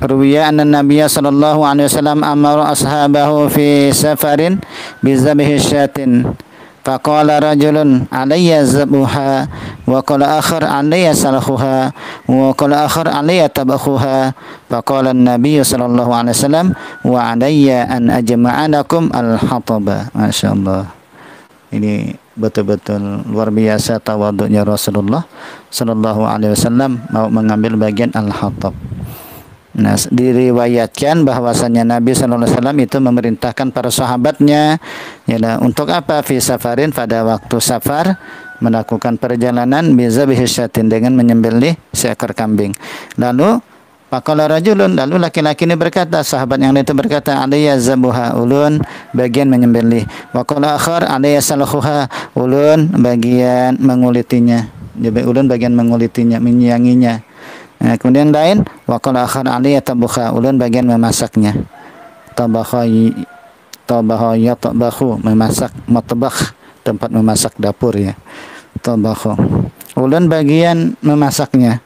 ruwiya anna Nabiya sallallahu alaihi wasallam amara ashabahu fi safarin bi zabhi syatin. Faqala rajulun alayya zabuha wa qala akhar alayya salakhuha wa qala akhar alayya tabakhuha. Faqala an-nabiy sallallahu alaihi wasallam wa alayya an ajma'a lakum al-hataba. Masyaallah. Ini betul-betul luar biasa tawadhunya Rasulullah sallallahu alaihi wasallam mau mengambil bagian al-hatab. Nah, diriwayatkan bahwasanya Nabi sallallahu alaihi wasallam itu memerintahkan para sahabatnya untuk apa? Fi safarin, pada waktu safar melakukan perjalanan bizabihi syatin, dengan menyembelih seekor kambing. Lalu faqala rajulun, lalu laki-laki ini berkata, sahabat yang itu berkata, alayya zabuha, ulun bagian menyembelih. Wa qala akhar alayya salakhuha, ulun bagian mengulitinya. Jadi ulun bagian mengulitinya, menyianginya. Nah, kemudian lain, wa qala akhar alayya tabakha, ulun bagian memasaknya. Tabakha yatbakhu, memasak, matbakh tempat memasak, dapur ya. Tabakha, ulun bagian memasaknya.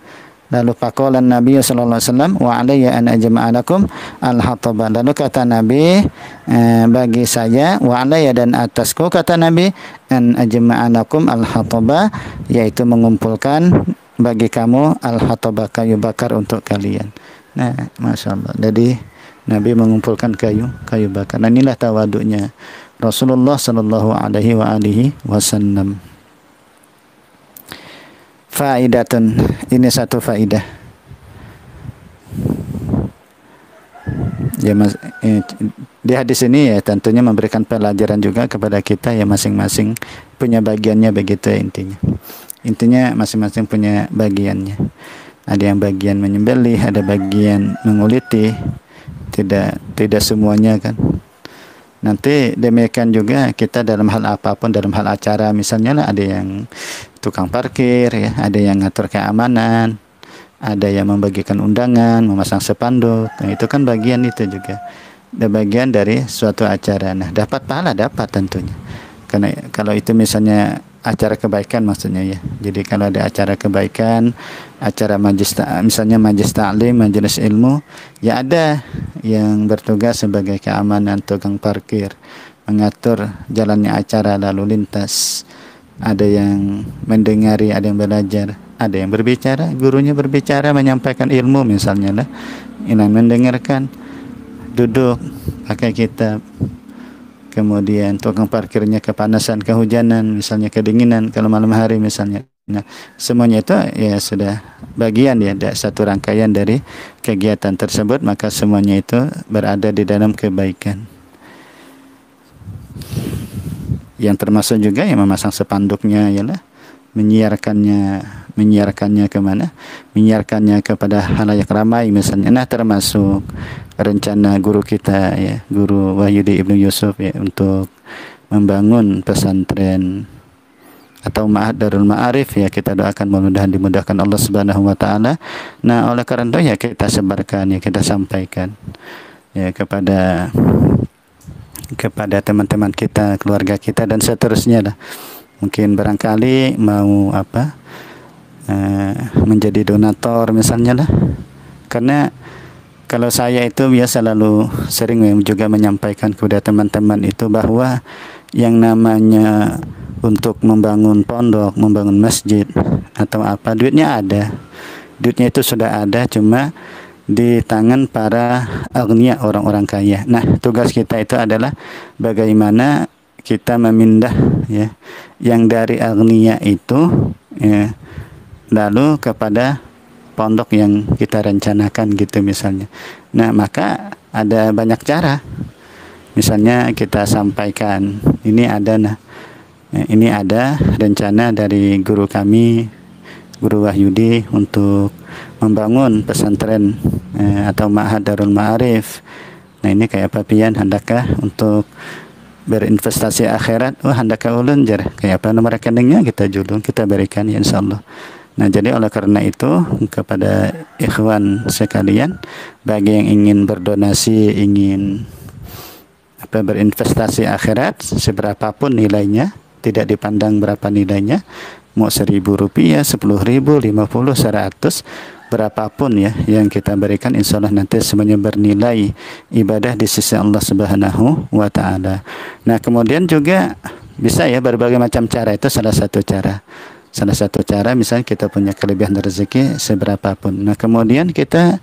Lalu faqala Nabi sallallahu alaihi wasallam wa alayya an ajma'a lakum al-hataba. Lalu kata Nabi, bagi saya, wa alayya, dan atasku, kata Nabi, an ajma'a lakum al-hataba, yaitu mengumpulkan bagi kamu al-hataba, kayu bakar untuk kalian. Nah, Masya Allah. Jadi Nabi mengumpulkan kayu bakar. Nah, inilah tawaduknya Rasulullah sallallahu alaihi wa alihi wasallam. Faidatun, ini satu faidah. Ya, di hadis ini ya tentunya memberikan pelajaran juga kepada kita ya, masing-masing punya bagiannya, begitu ya intinya. Intinya masing-masing punya bagiannya. Ada yang bagian menyembelih, ada bagian menguliti. Tidak semuanya kan. Nanti demikian juga kita dalam hal apapun, dalam hal acara misalnya lah, ada yang tukang parkir ya, ada yang ngatur keamanan, ada yang membagikan undangan, memasang spanduk. Nah, itu kan bagian itu juga. Ada bagian dari suatu acara. Nah, dapat pahala, dapat tentunya. Karena kalau itu misalnya acara kebaikan maksudnya ya. Jadi kalau ada acara kebaikan, acara majlis, misalnya majlis ta'lim, majelis ilmu, ya ada yang bertugas sebagai keamanan, tukang parkir, mengatur jalannya acara lalu lintas. Ada yang mendengari, ada yang belajar, ada yang berbicara, gurunya berbicara, menyampaikan ilmu misalnya lah. Yang mendengarkan, duduk, pakai kitab. Kemudian tukang parkirnya kepanasan, kehujanan, misalnya kedinginan kalau malam hari misalnya. Nah, semuanya itu ya sudah bagian ya, ada satu rangkaian dari kegiatan tersebut, maka semuanya itu berada di dalam kebaikan. Yang termasuk juga yang memasang spanduknya ialah menyiarkannya kemana? Menyiarkannya kepada halayak ramai misalnya. Nah, termasuk rencana guru kita ya, Guru Wahyudi Ibnu Yusuf ya, untuk membangun pesantren atau Ma'had Darul Ma'arif ya, kita doakan mudah-mudahan dimudahkan Allah Subhanahu wa taala. Nah, oleh karena itu ya kita sebarkan ya, kita sampaikan ya kepada teman-teman kita, keluarga kita dan seterusnya lah. Mungkin barangkali mau menjadi donatur misalnya lah. Karena kalau saya itu biasa lalu sering juga menyampaikan kepada teman-teman itu bahwa yang namanya untuk membangun pondok, membangun masjid atau apa, duitnya ada. Duitnya itu sudah ada, cuma di tangan para agniya, orang-orang kaya. Nah, tugas kita itu adalah bagaimana kita memindah ya yang dari agniya itu ya, lalu kepada pondok yang kita rencanakan gitu misalnya. Nah, maka ada banyak cara. Misalnya kita sampaikan ini ada rencana dari guru kami, Guru Wahyudi, untuk membangun pesantren atau Ma'had Darul Ma'arif. Nah, ini kayak apa pian, hendakkah untuk berinvestasi akhirat? Hendakkah ulun jar kayak apa nomor rekeningnya, kita julung, kita berikan ya insyaallah. Nah, jadi oleh karena itu kepada ikhwan sekalian, bagi yang ingin berdonasi, ingin berinvestasi akhirat, seberapapun nilainya, tidak dipandang berapa nilainya, mau 1.000 rupiah, 10.000, 50, 100, berapapun ya yang kita berikan, insya Allah nanti semuanya bernilai ibadah di sisi Allah Subhanahu wa Ta'ala. Nah, kemudian juga bisa ya berbagai macam cara, itu salah satu cara. Salah satu cara misalnya kita punya kelebihan rezeki seberapapun. Nah, kemudian kita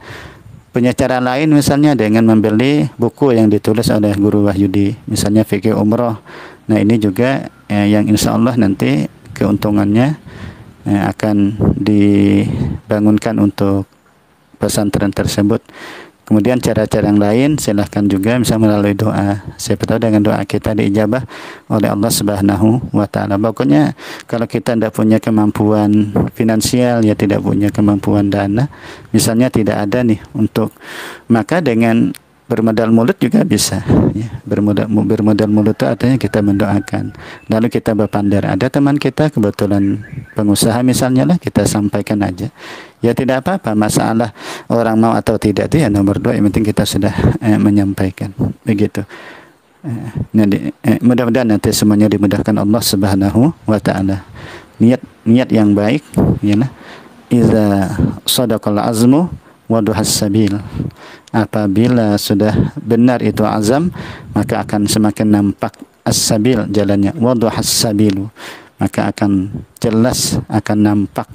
punya cara lain misalnya dengan membeli buku yang ditulis oleh Guru Wahyudi, misalnya fikih umroh. Nah, ini juga yang insya Allah nanti keuntungannya akan dibangunkan untuk pesantren tersebut. Kemudian cara-cara yang lain silahkan juga misalnya melalui doa. Siapa tahu dengan doa kita diijabah oleh Allah Subhanahu wa Ta'ala. Pokoknya kalau kita tidak punya kemampuan finansial, ya tidak punya kemampuan dana, misalnya tidak ada nih untuk, maka dengan bermodal mulut juga bisa ya. Bermodal mulut itu artinya kita mendoakan, lalu kita berpandar. Ada teman kita kebetulan pengusaha misalnya lah, kita sampaikan aja ya, tidak apa-apa. Masalah orang mau atau tidak itu ya nomor 2, yang penting kita sudah menyampaikan begitu. Mudah-mudahan nanti semuanya dimudahkan Allah Subhanahu wa Ta'ala. Niat yang baik ya, iza sadaqal azmu waduhas sabil. Apabila sudah benar itu azam, maka akan semakin nampak as-sabil, jalannya. Waduhas sabilu, maka akan jelas, akan nampak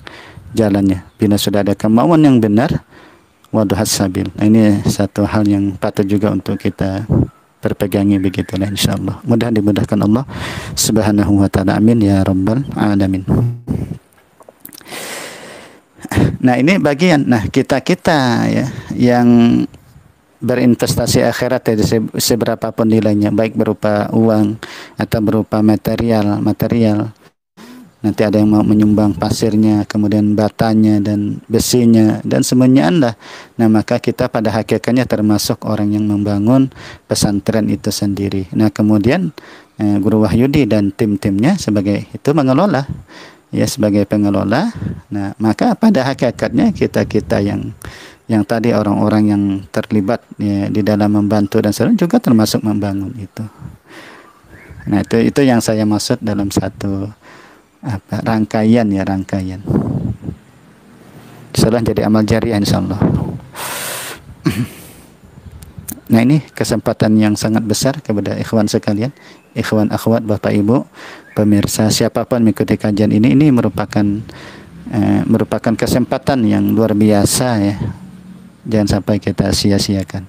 jalannya. Bila sudah ada kemauan yang benar, waduhas sabil. Nah, ini satu hal yang patut juga untuk kita berpegangi, begitulah insyaallah. Mudah dimudahkan Allah Subhanahu wa Ta'ala. Amin ya rabbal alamin. Nah, ini bagian. Nah, kita ya yang berinvestasi akhirat ya, seberapapun nilainya, baik berupa uang atau berupa material. Nanti ada yang mau menyumbang pasirnya, kemudian batanya dan besinya dan semuanya Anda. Nah, maka kita pada hakikatnya termasuk orang yang membangun pesantren itu sendiri. Nah, kemudian Guru Wahyudi dan tim-timnya sebagai itu mengelola, ya, sebagai pengelola. Nah, maka pada hakikatnya kita yang tadi orang-orang yang terlibat ya, di dalam membantu dan sebagainya juga termasuk membangun itu. Nah, itu yang saya maksud dalam satu rangkaian. Insyaallah jadi amal jariah insyaallah. Nah, ini kesempatan yang sangat besar kepada ikhwan sekalian, ikhwan akhwat, Bapak Ibu, pemirsa siapapun mengikuti kajian ini merupakan kesempatan yang luar biasa ya. Jangan sampai kita sia-siakan.